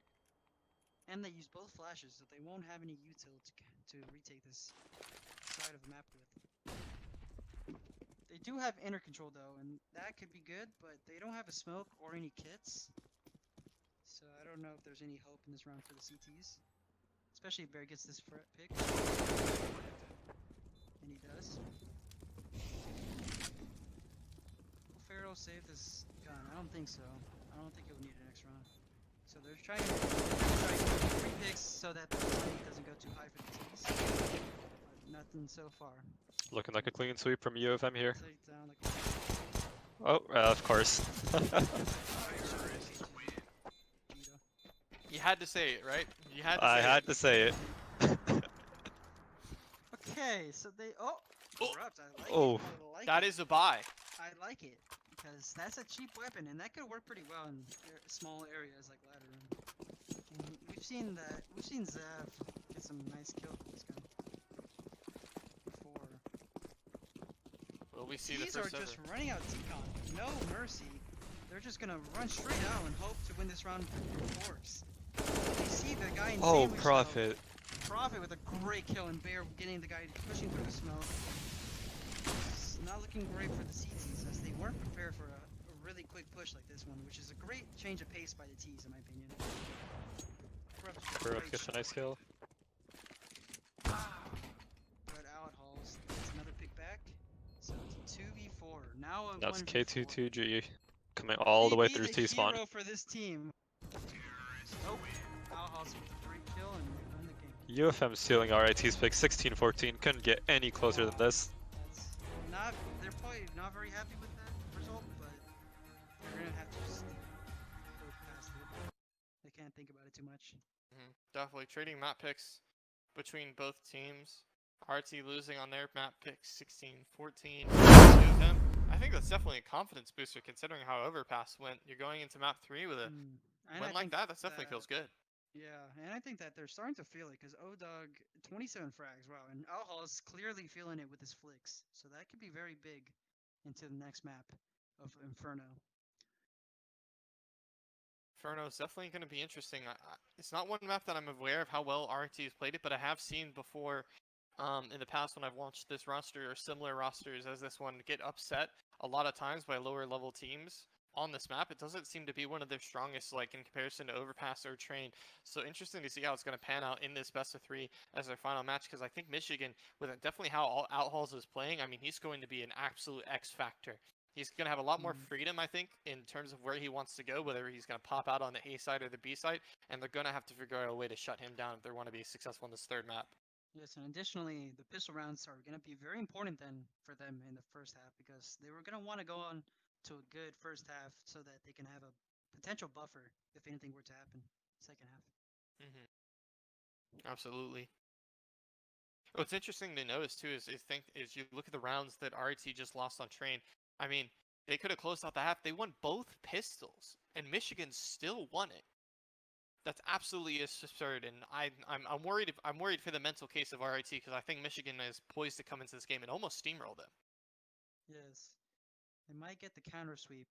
And they use both flashes, so they won't have any util to retake this side of the map with. They do have inner control though, and that could be good, but they don't have a smoke or any kits. So I don't know if there's any hope in this round for the CTs. Especially if Bear gets this pick. And he does. Will Farrell save this gun? I don't think so. I don't think he'll need it next round. So they're trying to get 3 picks so that the money doesn't go too high for the T's. But nothing so far. Looking like a clean sweep from UFM here. Take down like Oh, of course. You had to say it, right? You had to I say had it. to say it. Okay, so they Oh. Corrupt, I like Oh. it. I like That it. is a buy. I like it because that's a cheap weapon and that could work pretty well in small areas like ladder room. And we've seen that. We've seen Zav get some nice kills with this gun before. Will we see the These are first just ever? running out T-Con, no mercy. They're just gonna run straight out and hope to win this round through force. They see the guy in Oh, sandwich, though. Prophet. Prophet with a great kill and Bear getting the guy pushing through the smoke. It's not looking great for the CTs as they weren't prepared for a really quick push like this one, which is a great change of pace by the T's in my opinion. Corrupt gets a nice kill. Good out hauls. That's another pick back. So it's a 2v4. Now a That's 1v4. K22G coming all the way through T spawn. Hero for this team. Nope. Out hauls with the 3 kill and we win the game. UFM stealing RIT's pick 16-14. Couldn't get any closer than this. That's not. they're probably not very happy with that result, but they're gonna have to just go past it. They can't think about it too much. Definitely trading map picks between both teams. RT losing on their map picks 16-14 to them. I think that's definitely a confidence booster considering how Overpass went. You're going into map 3 with a And win I like think that definitely feels good. Yeah, and I think that they're starting to feel it because O-Dog 27 frags, wow, and Alhal is clearly feeling it with his flicks, so that could be very big into the next map of Inferno. Inferno is definitely going to be interesting. It's not one map that I'm aware of how well RT has played it, but I have seen before in the past when I've watched this roster or similar rosters as this one get upset a lot of times by lower level teams on this map. It doesn't seem to be one of their strongest, like in comparison to Overpass or Train. So interesting to see how it's going to pan out in this best of 3 as their final match, because I think Michigan, with definitely how Outhalls is playing, I mean, he's going to be an absolute X factor. He's going to have a lot more freedom, I think, in terms of where he wants to go, whether he's going to pop out on the A side or the B side, and they're going to have to figure out a way to shut him down if they want to be successful in this third map. Yes, and additionally, the pistol rounds are going to be very important then for them in the first half because they were going to want to go on to a good first half so that they can have a potential buffer if anything were to happen second half. Absolutely. What's interesting to notice too is you look at the rounds that RIT just lost on Train. I mean, they could have closed out the half. They won both pistols, and Michigan still won it. That's absolutely absurd, and I'm worried. I'm worried for the mental case of RIT because I think Michigan is poised to come into this game and almost steamroll them. Yes, they might get the counter sweep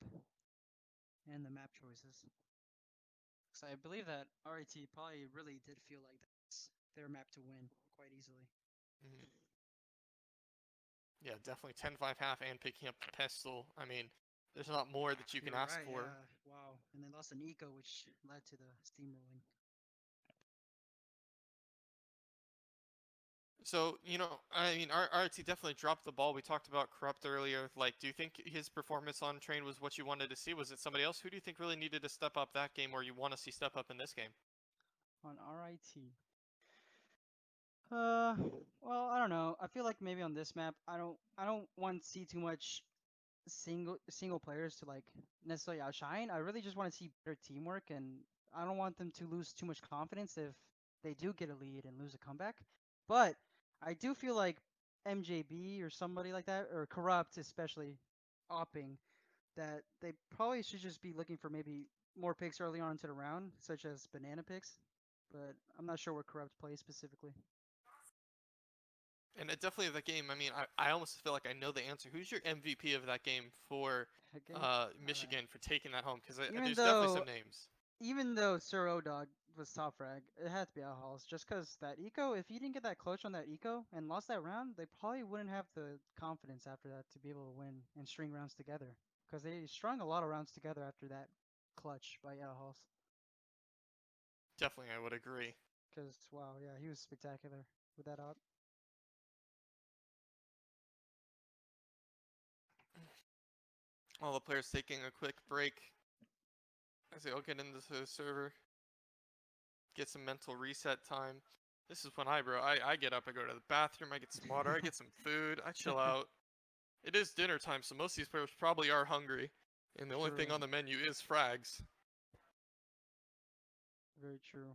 and the map choices. So I believe that RIT probably really did feel like that's their map to win quite easily. Yeah, definitely 10-5 half and picking up the pistol. I mean, there's not more that you can ask for. Yeah. Wow. And they lost an eco, which led to the steamrolling. So, I mean, RT definitely dropped the ball. We talked about Corrupt earlier. Like, do you think his performance on Train was what you wanted to see? Was it somebody else? Who do you think really needed to step up that game or you want to see step up in this game? On RIT. Well, I don't know. I feel like maybe on this map, I don't want to see too much single players to like necessarily outshine. I really just want to see better teamwork, and I don't want them to lose too much confidence if they do get a lead and lose a comeback. But I do feel like MJB or somebody like that, or Corrupt especially, opping, that they probably should just be looking for maybe more picks early on into the round, such as banana picks. But I'm not sure where Corrupt plays specifically. And it definitely that game. I mean, I almost feel like I know the answer. Who's your MVP of that game for Head game. Michigan for taking that home? Because Even there's definitely some though names. even though Sir O-Dog was top frag, it had to be Outhalls. Just because that eco, if he didn't get that clutch on that eco and lost that round, they probably wouldn't have the confidence after that to be able to win and string rounds together. Because they strung a lot of rounds together after that clutch by Outhalls. Definitely, I would agree. Because, wow, yeah, he was spectacular with that op. All the players taking a quick break as they all get into the server. Get some mental reset time. This is when I get up, I go to the bathroom, I get some water, I get some food, I chill out. It is dinner time, so most of these players probably are hungry, and the only thing True. on the menu is frags. Very true.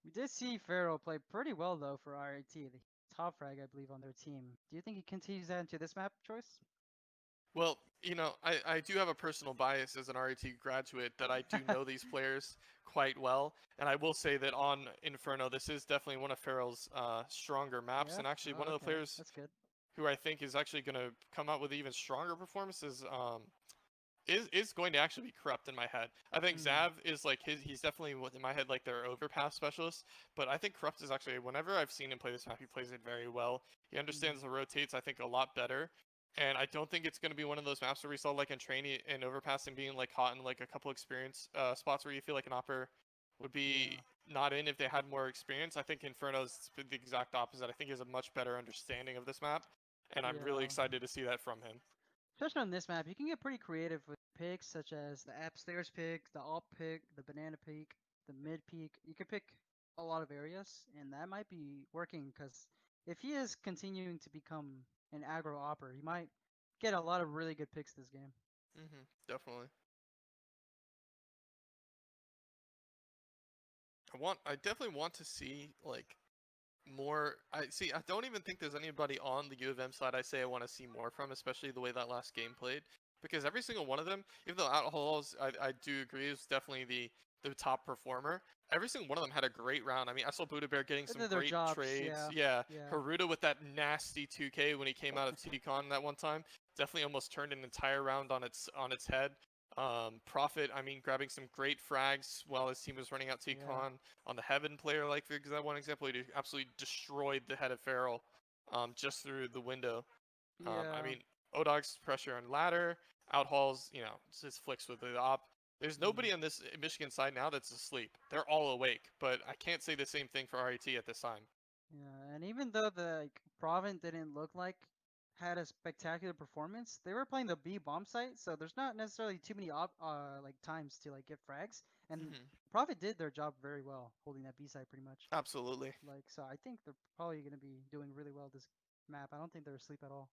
We did see Pharaoh play pretty well, though, for RIT. The top frag, I believe, on their team. Do you think he continues that into this map choice? Well, I do have a personal bias as an RIT graduate that I do know these players quite well, and I will say that on Inferno, this is definitely one of Farrell's stronger maps, Yeah? and actually Oh, one of the okay. players That's good. who I think is actually going to come out with even stronger performances is going to actually be Corrupt in my head. I think Zav is like he's definitely in my head like their overpass specialist, but I think Corrupt is actually whenever I've seen him play this map, he plays it very well. He understands the rotates, I think, a lot better. And I don't think it's going to be one of those maps where we saw like in Trainee and Overpass and being like caught in like a couple experience spots where you feel like an opper would be not in if they had more experience. I think Inferno's the exact opposite. I think he has a much better understanding of this map, and I'm really Yeah. excited to see that from him. Especially on this map, you can get pretty creative with picks such as the upstairs pick, the alt pick, the banana peak, the mid peak. You could pick a lot of areas, and that might be working because if he is continuing to become and aggro opper. You might get a lot of really good picks this game. Definitely. I definitely want to see like more. I don't even think there's anybody on the U of M side I say I want to see more from, especially the way that last game played. Because every single one of them, even though Outhalls, I do agree, is definitely the top performer. Every single one of them had a great round. I mean, I saw Buddha Bear getting They some did their great jobs, trades. yeah. Haruta with that nasty 2K when he came out of TCon that one time, definitely almost turned an entire round on its head. Prophet, I mean, grabbing some great frags while his team was running out TCon on the Heaven player, like for that one example, he absolutely destroyed the head of Feral, just through the window. I mean, Odog's pressure on ladder, Outhall's, just flicks with the op. There's nobody on this Michigan side now that's asleep. They're all awake, but I can't say the same thing for RIT at this time. Yeah, and even though the Provent didn't look like had a spectacular performance, they were playing the B bomb site, so there's not necessarily too many times to like get frags. And Prophet did their job very well, holding that B site pretty much. Absolutely. Like, so I think they're probably gonna be doing really well this map. I don't think they're asleep at all.